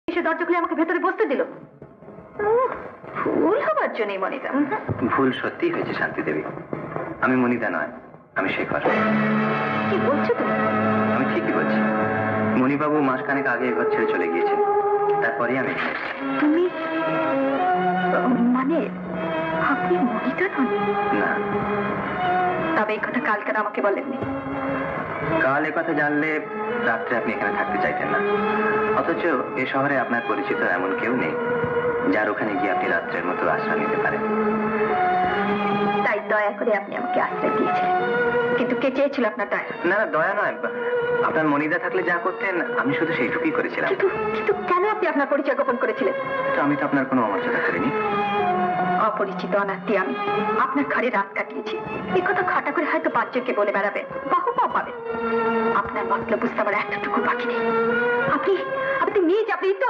এসে দরজা খুলে আমাকে ভেতরে বসতে দিল। ভুল হবার জন্যই মনিতা। ভুল সত্যি হয়েছে শান্তি দেবী, আমি মনিতা নয়, আমি শেখর। কি বলছো তুমি? আমি ঠিকই বলছি। মণিবাবু মাসখানেক আগে ঘর ছেড়ে চলে গিয়েছেন, তারপরেই আমি এখানে এসেছি। তুমি মানে আপনি মনিতা নন? না। তবে এই কথা কালকে আমাকে বলেননি। কাল এ কথা জানলে রাত্রে আপনি এখানে থাকতে চাইতেন না। অথচ এ শহরে আপনার পরিচিত এমন কেউ নেই যার ওখানে গিয়ে আপনি রাত্রের মতো আশ্রয় নিতে পারেন। তাই দয়া করে আপনি আমাকে আশ্রয় দিয়েছিলেন। কিন্তু কে চেয়েছিল আপনার দয়া? না না, দয়া নয়, আপনার মনিদা থাকলে যা করতেন আমি শুধু সেইটুকুই করেছিলাম। কিন্তু কিন্তু কেন আপনি আপনার পরিচয় গোপন করেছিলেন? তো আমি তো আপনার কোনো অমর্যাদা করিনি। অপরিচিত অনাত্মী আমি আপনার ঘরে রাত কাটিয়েছি, এই কথা খাটা করে হয়তো পাঁচজনকে বলে বেড়াবে, বাহুপাও পাবে। আপনার মতলব বুঝতে আমার এতটুকু বাকি নেই। আপনি আপনি নিজ আপনি তো